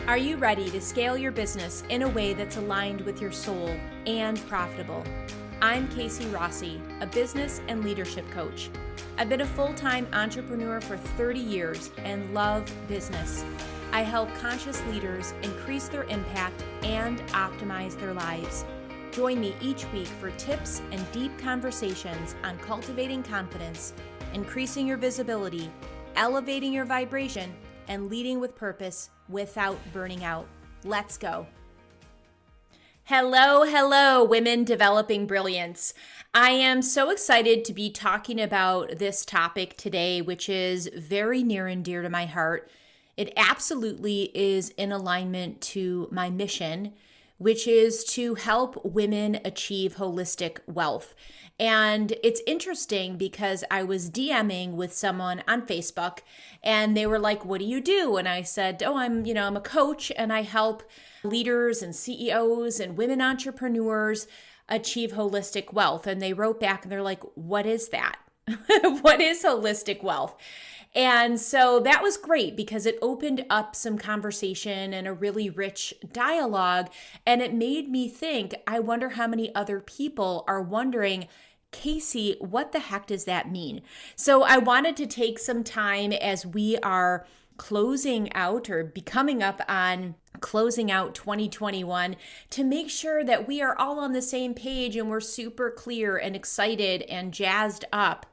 Are you ready to scale your business in a way that's aligned with your soul and profitable? I'm Casey Rossi, a business and leadership coach. I've been a full-time entrepreneur for 30 years and love business. I help conscious leaders increase their impact and optimize their lives. Join me each week for tips and deep conversations on cultivating confidence, increasing your visibility, elevating your vibration, and leading with purpose without burning out. Let's go. Hello, Women Developing Brilliance. I am so excited to be talking about this topic today, which is very near and dear to my heart. It absolutely is in alignment to my mission, which is to help women achieve holistic wealth. And it's interesting because I was DMing with someone on Facebook and they were like, "What do you do?" And I said, I'm a coach and I help leaders and CEOs and women entrepreneurs achieve holistic wealth. And they wrote back and they're like, "What is that? What is holistic wealth?" And so that was great because it opened up some conversation and a really rich dialogue. And it made me think, I wonder how many other people are wondering, "Casey, what the heck does that mean?" So I wanted to take some time as we are closing out or becoming up on closing out 2021 to make sure that we are all on the same page and we're super clear and excited and jazzed up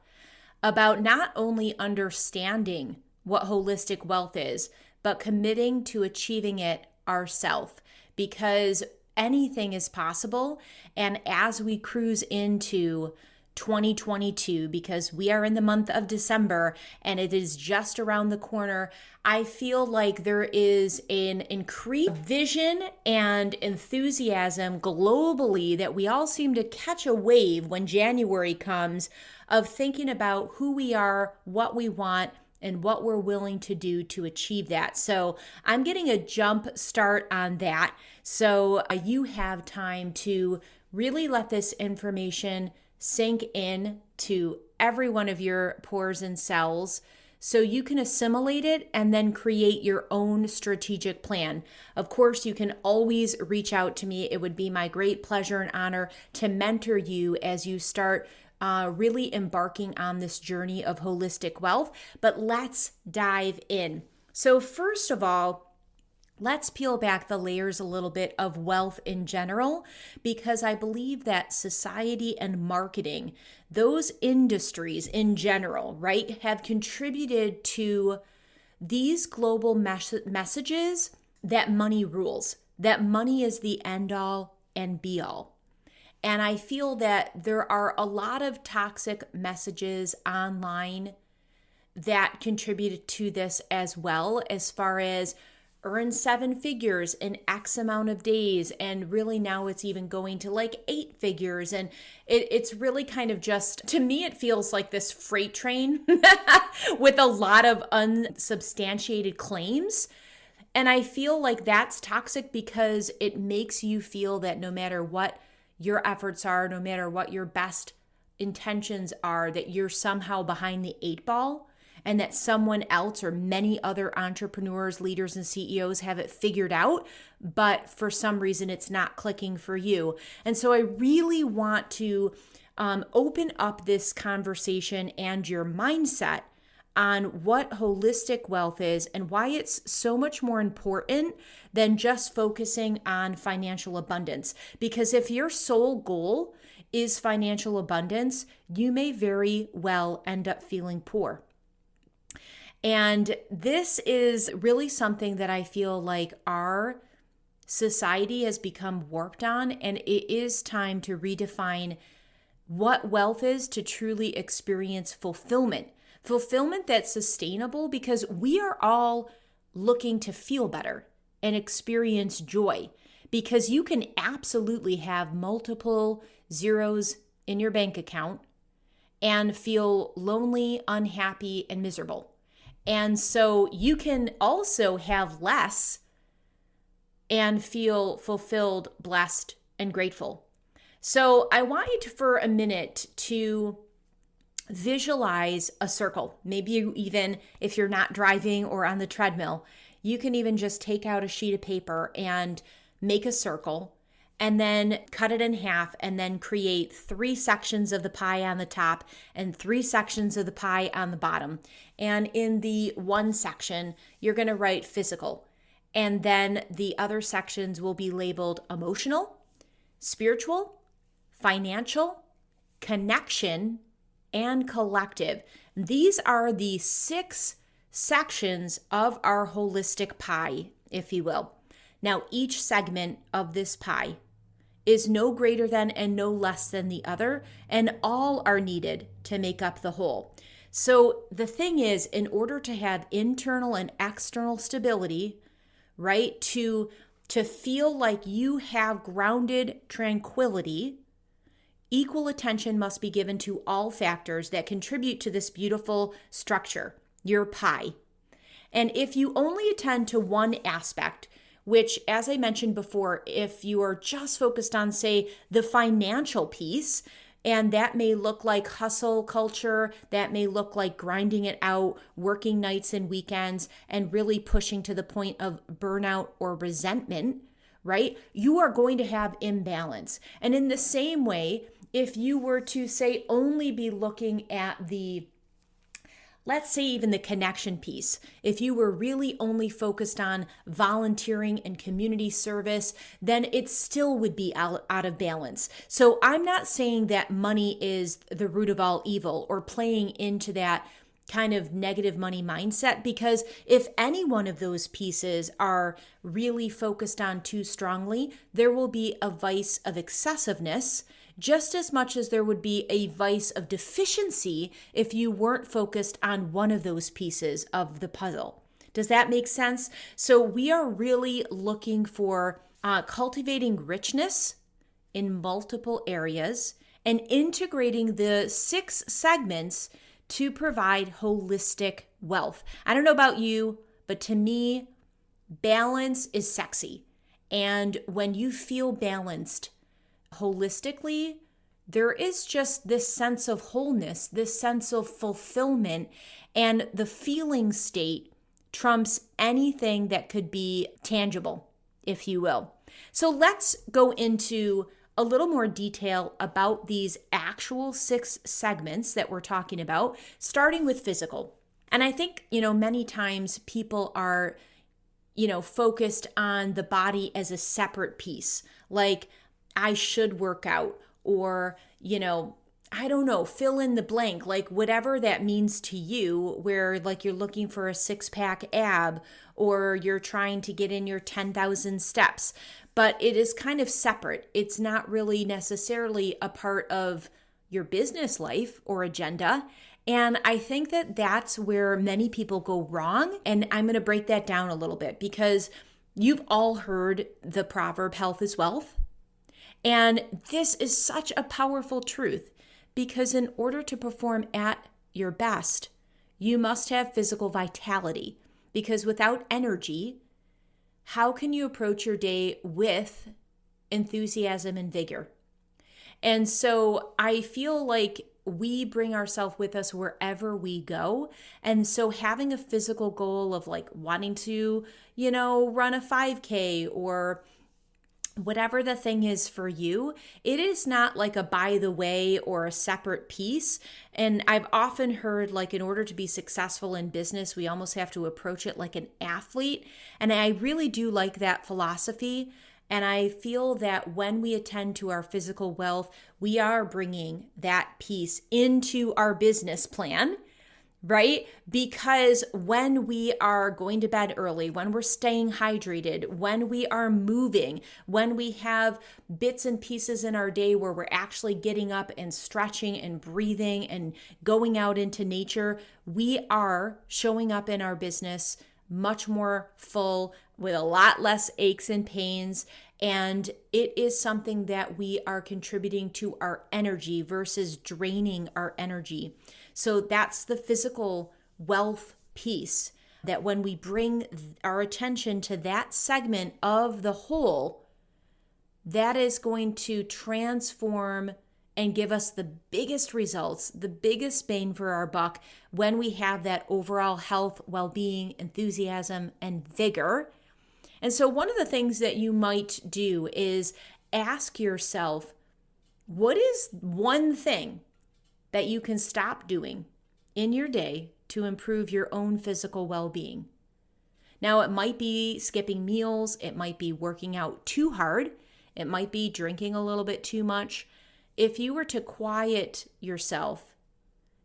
about not only understanding what holistic wealth is, but committing to achieving it ourselves, because anything is possible. And as we cruise into 2022, because we are in the month of December and it is just around the corner, I feel like there is an increased vision and enthusiasm globally that we all seem to catch a wave when January comes of thinking about who we are, what we want, and what we're willing to do to achieve that. So I'm getting a jump start on that. So you have time to really let this information sink in to every one of your pores and cells so you can assimilate it and then create your own strategic plan. Of course, you can always reach out to me. It would be my great pleasure and honor to mentor you as you start really embarking on this journey of holistic wealth. But let's dive in. So first of all, let's peel back the layers a little bit of wealth in general, because I believe that society and marketing, those industries in general, right, have contributed to these global messages that money rules, that money is the end all and be all. And I feel that there are a lot of toxic messages online that contributed to this as well, as far as earn 7 figures in X amount of days. And really now it's even going to like 8 figures. And it's really kind of just, to me, it feels like this freight train with a lot of unsubstantiated claims. And I feel like that's toxic because it makes you feel that no matter what your efforts are, no matter what your best intentions are, that you're somehow behind the 8 ball. And that someone else or many other entrepreneurs, leaders, and CEOs have it figured out, but for some reason it's not clicking for you. And so I really want to open up this conversation and your mindset on what holistic wealth is and why it's so much more important than just focusing on financial abundance. Because if your sole goal is financial abundance, you may very well end up feeling poor. And this is really something that I feel like our society has become warped on, and it is time to redefine what wealth is to truly experience fulfillment. Fulfillment that's sustainable, because we are all looking to feel better and experience joy, because you can absolutely have multiple zeros in your bank account and feel lonely, unhappy, and miserable. And so you can also have less and feel fulfilled, blessed, and grateful. So I want you to, for a minute, to visualize a circle. Maybe you even, if you're not driving or on the treadmill, You can even just take out a sheet of paper and make a circle and then cut it in half and then create 3 sections of the pie on the top and 3 sections of the pie on the bottom. And in the one section, you're going to write physical. And then the other sections will be labeled emotional, spiritual, financial, connection, and collective. These are the 6 sections of our holistic pie, if you will. Now, each segment of this pie is no greater than and no less than the other, and all are needed to make up the whole. So the thing is, in order to have internal and external stability, right, to feel like you have grounded tranquility, equal attention must be given to all factors that contribute to this beautiful structure, your pie. And if you only attend to one aspect, which, as I mentioned before, if you are just focused on, say, the financial piece, and that may look like hustle culture, that may look like grinding it out, working nights and weekends, and really pushing to the point of burnout or resentment, right? You are going to have imbalance. And in the same way, if you were to, say, only be looking at the, let's say even the connection piece, if you were really only focused on volunteering and community service, then it still would be out of balance. So I'm not saying that money is the root of all evil or playing into that kind of negative money mindset, because if any one of those pieces are really focused on too strongly, there will be a vice of excessiveness just as much as there would be a vice of deficiency if you weren't focused on one of those pieces of the puzzle. Does that make sense? So we are really looking for cultivating richness in multiple areas and integrating the 6 segments to provide holistic wealth. I don't know about you, but to me, balance is sexy. And when you feel balanced holistically, there is just this sense of wholeness, this sense of fulfillment, and the feeling state trumps anything that could be tangible, if you will. So let's go into a little more detail about these actual 6 segments that we're talking about, starting with physical. And I think, many times people are, focused on the body as a separate piece. Like, I should work out, or, I don't know, fill in the blank, like whatever that means to you, where like you're looking for a 6-pack ab, or you're trying to get in your 10,000 steps, but it is kind of separate. It's not really necessarily a part of your business life or agenda. And I think that that's where many people go wrong. And I'm going to break that down a little bit, because you've all heard the proverb, health is wealth. And this is such a powerful truth, because in order to perform at your best, you must have physical vitality, because without energy, how can you approach your day with enthusiasm and vigor? And so I feel like we bring ourselves with us wherever we go. And so having a physical goal of like wanting to, run a 5K or whatever the thing is for you, it is not like a by the way or a separate piece. And I've often heard, like, in order to be successful in business, we almost have to approach it like an athlete. And I really do like that philosophy. And I feel that when we attend to our physical wealth, we are bringing that piece into our business plan, right? Because when we are going to bed early, when we're staying hydrated, when we are moving, when we have bits and pieces in our day where we're actually getting up and stretching and breathing and going out into nature, we are showing up in our business much more full, with a lot less aches and pains. And it is something that we are contributing to our energy versus draining our energy. So that's the physical wealth piece, that when we bring our attention to that segment of the whole, that is going to transform and give us the biggest results, the biggest bang for our buck when we have that overall health, well-being, enthusiasm, and vigor. And so one of the things that you might do is ask yourself, what is one thing that you can stop doing in your day to improve your own physical well-being? Now, it might be skipping meals. It might be working out too hard. It might be drinking a little bit too much. If you were to quiet yourself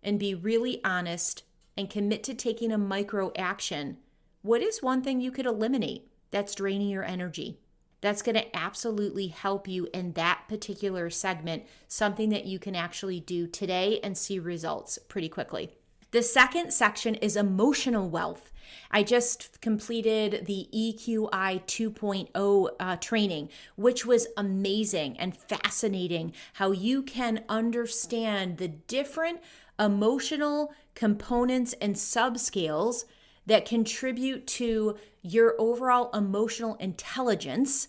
and be really honest and commit to taking a micro action, what is one thing you could eliminate that's draining your energy? That's going to absolutely help you in that particular segment, something that you can actually do today and see results pretty quickly. The second section is emotional wealth. I just completed the EQI 2.0 training, which was amazing and fascinating how you can understand the different emotional components and subscales that contribute to your overall emotional intelligence,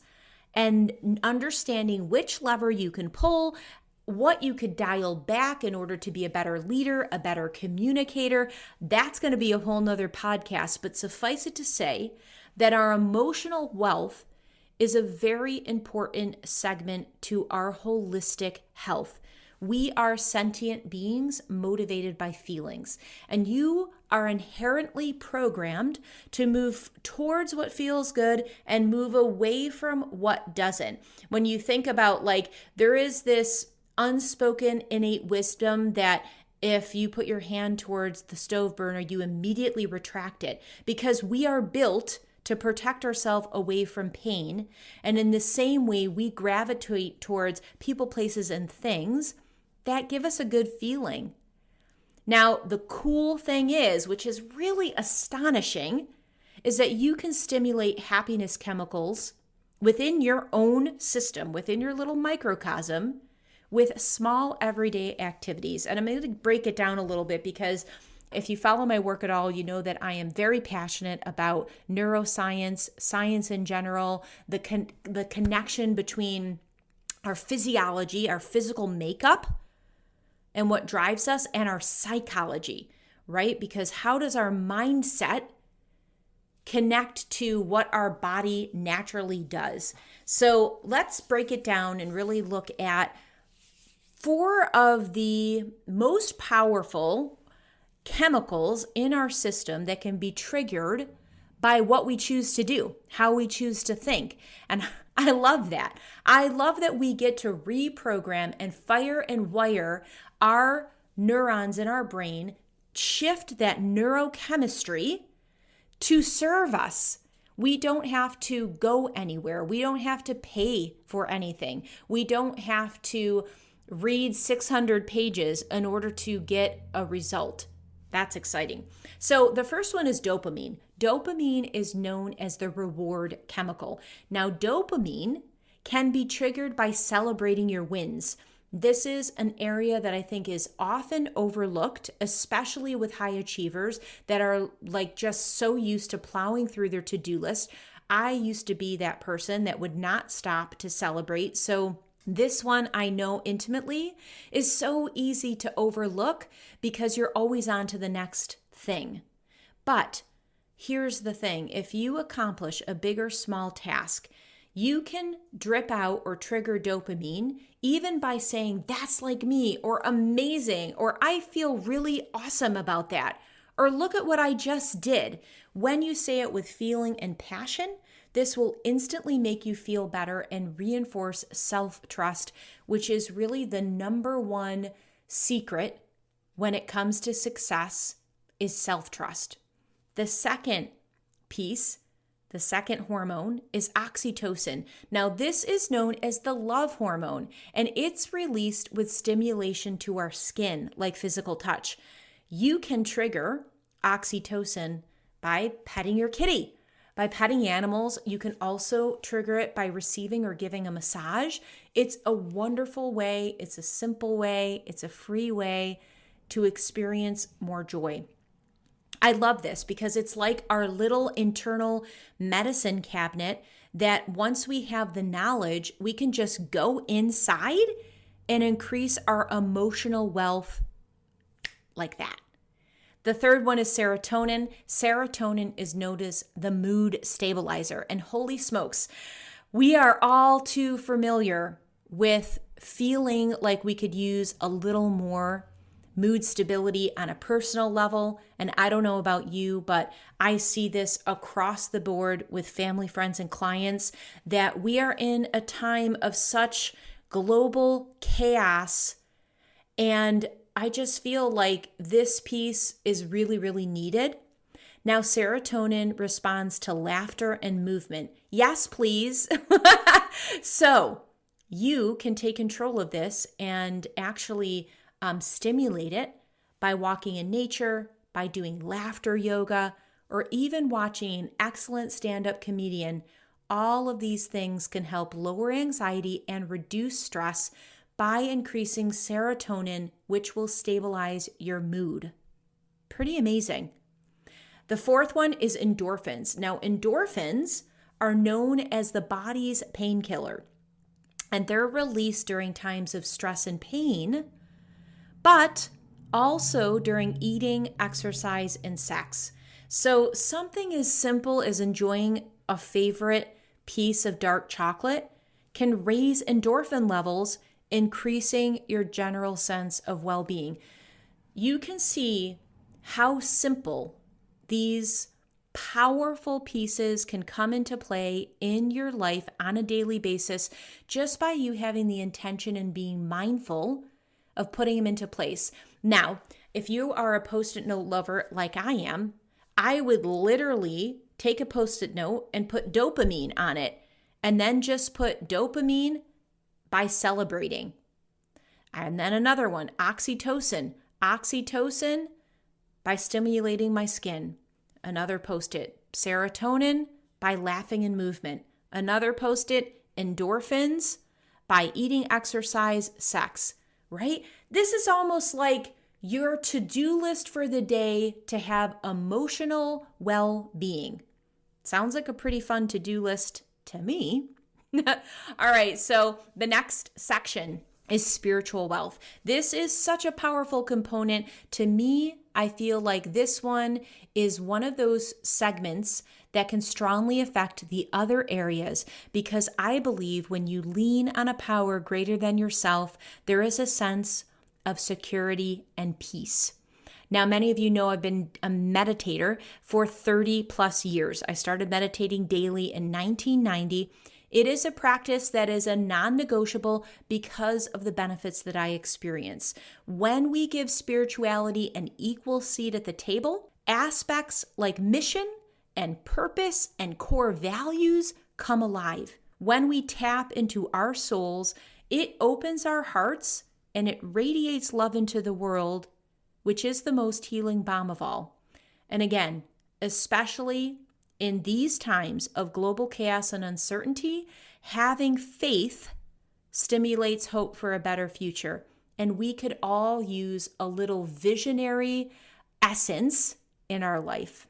and understanding which lever you can pull, what you could dial back in order to be a better leader, a better communicator. That's going to be a whole nother podcast, but suffice it to say that our emotional wealth is a very important segment to our holistic health. We are sentient beings motivated by feelings, and you are inherently programmed to move towards what feels good and move away from what doesn't. When you think about, like, there is this unspoken innate wisdom that if you put your hand towards the stove burner, you immediately retract it, because we are built to protect ourselves away from pain. And in the same way, we gravitate towards people, places, and things that give us a good feeling. Now, the cool thing is, which is really astonishing, is that you can stimulate happiness chemicals within your own system, within your little microcosm, with small everyday activities. And I'm going to break it down a little bit, because if you follow my work at all, you know that I am very passionate about neuroscience, science in general, the connection between our physiology, our physical makeup, and what drives us, and our psychology, right? Because how does our mindset connect to what our body naturally does? So let's break it down and really look at 4 of the most powerful chemicals in our system that can be triggered by what we choose to do, how we choose to think. And I love that. I love that we get to reprogram and fire and wire our neurons in our brain, shift that neurochemistry to serve us. We don't have to go anywhere. We don't have to pay for anything. We don't have to read 600 pages in order to get a result. That's exciting. So the first one is dopamine. Dopamine is known as the reward chemical. Now, dopamine can be triggered by celebrating your wins. This is an area that I think is often overlooked, especially with high achievers that are like just so used to plowing through their to-do list. I used to be that person that would not stop to celebrate. So this one, I know intimately, is so easy to overlook because you're always on to the next thing. But here's the thing. If you accomplish a big or small task, you can drip out or trigger dopamine even by saying, "That's like me," or "amazing," or "I feel really awesome about that," or "look at what I just did." When you say it with feeling and passion, this will instantly make you feel better and reinforce self-trust, which is really the number one secret when it comes to success, is self-trust. The second piece, the second hormone, is oxytocin. Now, this is known as the love hormone, and it's released with stimulation to our skin, like physical touch. You can trigger oxytocin by petting your kitty, by petting animals. You can also trigger it by receiving or giving a massage. It's a wonderful way. It's a simple way. It's a free way to experience more joy. I love this because it's like our little internal medicine cabinet that once we have the knowledge, we can just go inside and increase our emotional wealth like that. The third one is serotonin. Serotonin is known as the mood stabilizer. And holy smokes, we are all too familiar with feeling like we could use a little more mood stability on a personal level. And I don't know about you, but I see this across the board with family, friends, and clients that we are in a time of such global chaos. And I just feel like this piece is really, really needed. Now, serotonin responds to laughter and movement. Yes, please. So you can take control of this and actually stimulate it by walking in nature, by doing laughter yoga, or even watching an excellent stand-up comedian. All of these things can help lower anxiety and reduce stress by increasing serotonin, which will stabilize your mood. Pretty amazing. The fourth one is endorphins. Now, endorphins are known as the body's painkiller, and they're released during times of stress and pain, but also during eating, exercise, and sex. So something as simple as enjoying a favorite piece of dark chocolate can raise endorphin levels, increasing your general sense of well-being. You can see how simple these powerful pieces can come into play in your life on a daily basis just by you having the intention and being mindful of putting them into place. Now, if you are a Post-it note lover like I am, I would literally take a Post-it note and put dopamine on it, and then just put dopamine by celebrating. And then another one, oxytocin. Oxytocin by stimulating my skin. Another Post-it, serotonin by laughing and movement. Another Post-it, endorphins by eating, exercise, sex, right? This is almost like your to-do list for the day to have emotional well-being. Sounds like a pretty fun to-do list to me. All right, so the next section is spiritual wealth. This is such a powerful component. To me, I feel like this one is one of those segments that can strongly affect the other areas, because I believe when you lean on a power greater than yourself, there is a sense of security and peace. Now, many of you know I've been a meditator for 30 plus years. I started meditating daily in 1990. It is a practice that is a non-negotiable because of the benefits that I experience. When we give spirituality an equal seat at the table, aspects like mission and purpose and core values come alive. When we tap into our souls, it opens our hearts and it radiates love into the world, which is the most healing balm of all. And again, especially in these times of global chaos and uncertainty, having faith stimulates hope for a better future. And we could all use a little visionary essence in our life.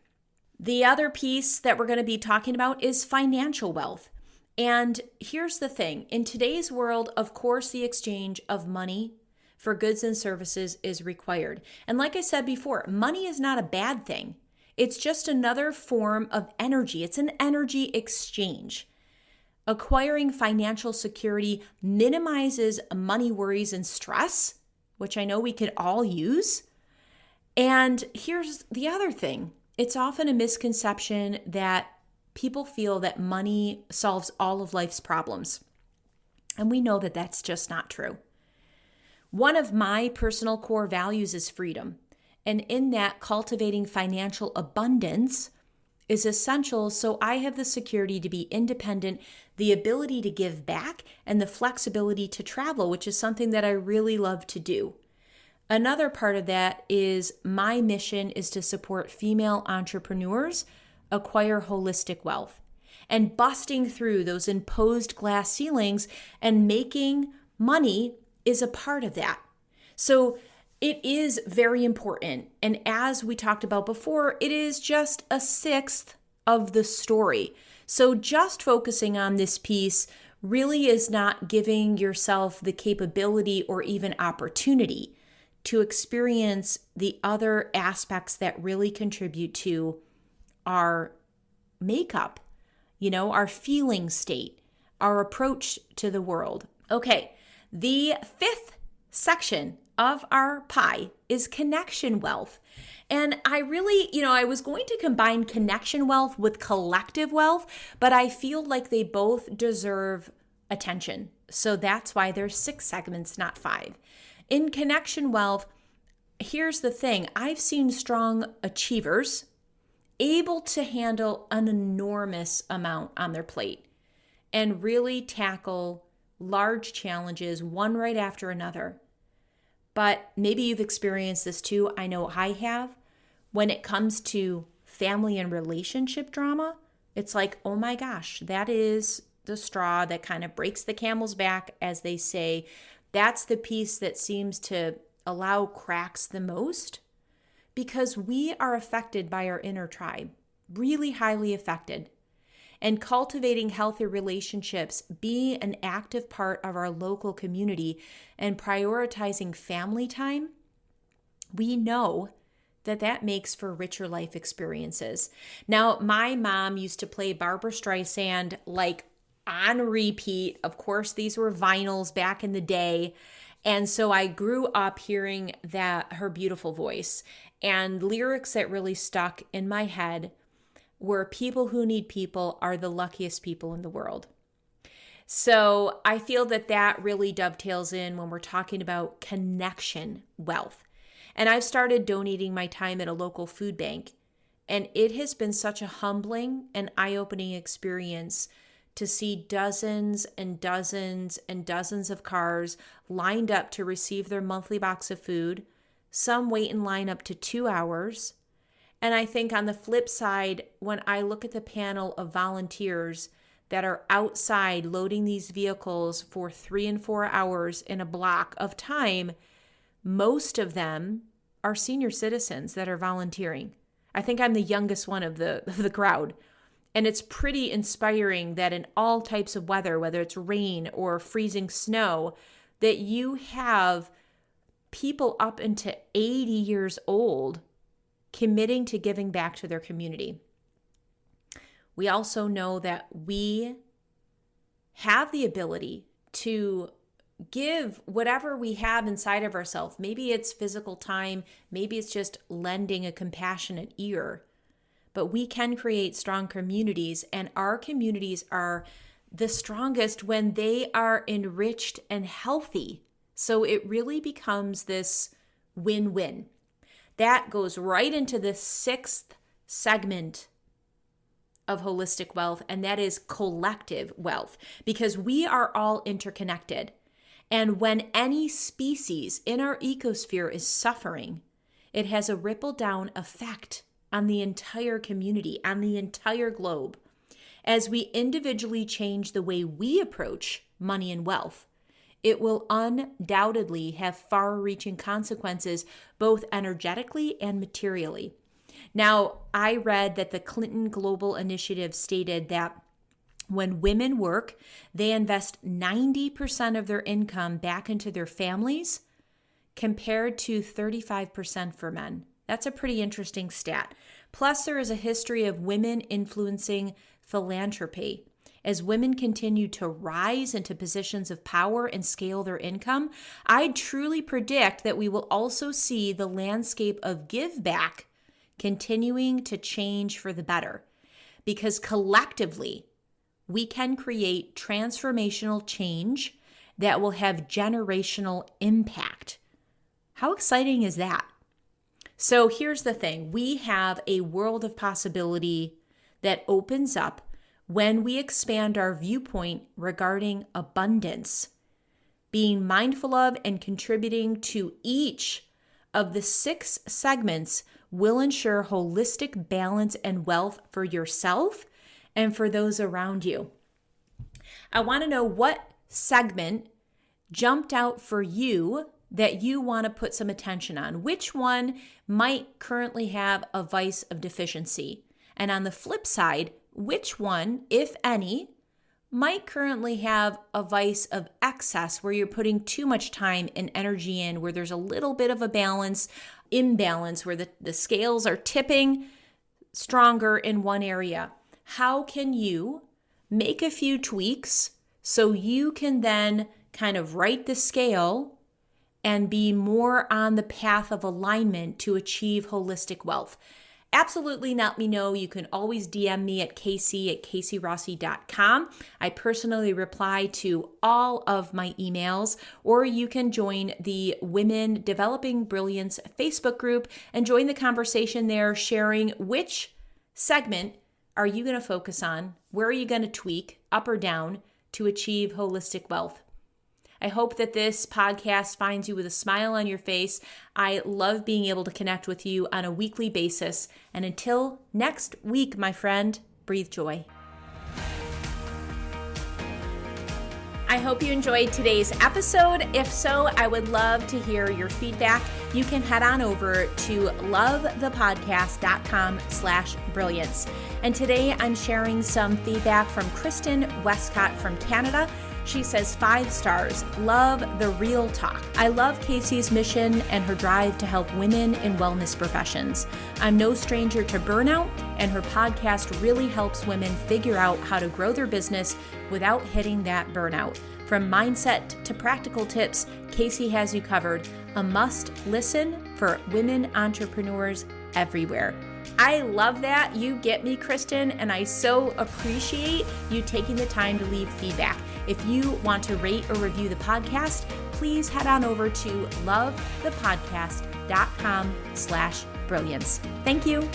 The other piece that we're going to be talking about is financial wealth. And here's the thing. In today's world, of course, the exchange of money for goods and services is required. And like I said before, money is not a bad thing. It's just another form of energy. It's an energy exchange. Acquiring financial security minimizes money worries and stress, which I know we could all use. And here's the other thing. It's often a misconception that people feel that money solves all of life's problems. And we know that that's just not true. One of my personal core values is freedom. And in that, cultivating financial abundance is essential so I have the security to be independent, the ability to give back, and the flexibility to travel, which is something that I really love to do. Another part of that is my mission is to support female entrepreneurs acquire holistic wealth and busting through those imposed glass ceilings and making money is a part of that. So it is very important. And as we talked about before, it is just a sixth of the story. So just focusing on this piece really is not giving yourself the capability or even opportunity to experience the other aspects that really contribute to our makeup, our feeling state, our approach to the world. Okay, the fifth section of our pie is connection wealth. And I really, I was going to combine connection wealth with collective wealth, but I feel like they both deserve attention. So that's why there's 6 segments, not 5. In connection wealth, here's the thing. I've seen strong achievers able to handle an enormous amount on their plate and really tackle large challenges, one right after another. But maybe you've experienced this too. I know I have. When it comes to family and relationship drama, it's like, oh my gosh, that is the straw that kind of breaks the camel's back, as they say. That's the piece that seems to allow cracks the most, because we are affected by our inner tribe, really highly affected. And cultivating healthy relationships, being an active part of our local community, and prioritizing family time, we know that makes for richer life experiences. Now, my mom used to play Barbra Streisand like on repeat. Of course, these were vinyls back in the day. And so I grew up hearing her beautiful voice, and lyrics that really stuck in my head were people who need people are the luckiest people in the world. So I feel that really dovetails in when we're talking about connection wealth. And I've started donating my time at a local food bank, and it has been such a humbling and eye-opening experience to see dozens and dozens and dozens of cars lined up to receive their monthly box of food. Some wait in line up to 2 hours. And I think on the flip side, when I look at the panel of volunteers that are outside loading these vehicles for 3 and 4 hours in a block of time, most of them are senior citizens that are volunteering. I think I'm the youngest one of the crowd. And it's pretty inspiring that in all types of weather, whether it's rain or freezing snow, that you have people up into 80 years old committing to giving back to their community. We also know that we have the ability to give whatever we have inside of ourselves. Maybe it's physical time, maybe it's just lending a compassionate ear. But we can create strong communities, and our communities are the strongest when they are enriched and healthy. So it really becomes this win-win. That goes right into the 6th segment of holistic wealth, and that is collective wealth, because we are all interconnected. And when any species in our ecosphere is suffering, it has a ripple down effect on the entire community, on the entire globe. As we individually change the way we approach money and wealth, it will undoubtedly have far-reaching consequences, both energetically and materially. Now, I read that the Clinton Global Initiative stated that when women work, they invest 90% of their income back into their families, compared to 35% for men. That's a pretty interesting stat. Plus, there is a history of women influencing philanthropy. As women continue to rise into positions of power and scale their income, I truly predict that we will also see the landscape of give back continuing to change for the better. Because collectively, we can create transformational change that will have generational impact. How exciting is that? So here's the thing. We have a world of possibility that opens up when we expand our viewpoint regarding abundance. Being mindful of and contributing to each of the 6 segments will ensure holistic balance and wealth for yourself and for those around you. I want to know what segment jumped out for you that you want to put some attention on. Which one might currently have a vice of deficiency? And on the flip side, which one, if any, might currently have a vice of excess where you're putting too much time and energy in, where there's a little bit of a imbalance, where the scales are tipping stronger in one area. How can you make a few tweaks so you can then kind of right the scale and be more on the path of alignment to achieve holistic wealth? Absolutely let me know. You can always DM me at casey@caseyrossi.com. I personally reply to all of my emails, or you can join the Women Developing Brilliance Facebook group and join the conversation there, sharing which segment are you going to focus on, where are you going to tweak up or down to achieve holistic wealth. I hope that this podcast finds you with a smile on your face. I love being able to connect with you on a weekly basis. And until next week, my friend, breathe joy. I hope you enjoyed today's episode. If so, I would love to hear your feedback. You can head on over to lovethepodcast.com/brilliance. And today I'm sharing some feedback from Kristen Westcott from Canada. She says 5 stars, love the real talk. I love Casey's mission and her drive to help women in wellness professions. I'm no stranger to burnout, and her podcast really helps women figure out how to grow their business without hitting that burnout. From mindset to practical tips, Casey has you covered. A must listen for women entrepreneurs everywhere. I love that. You get me, Kristen, and I so appreciate you taking the time to leave feedback. If you want to rate or review the podcast, please head on over to lovethepodcast.com/brilliance. Thank you.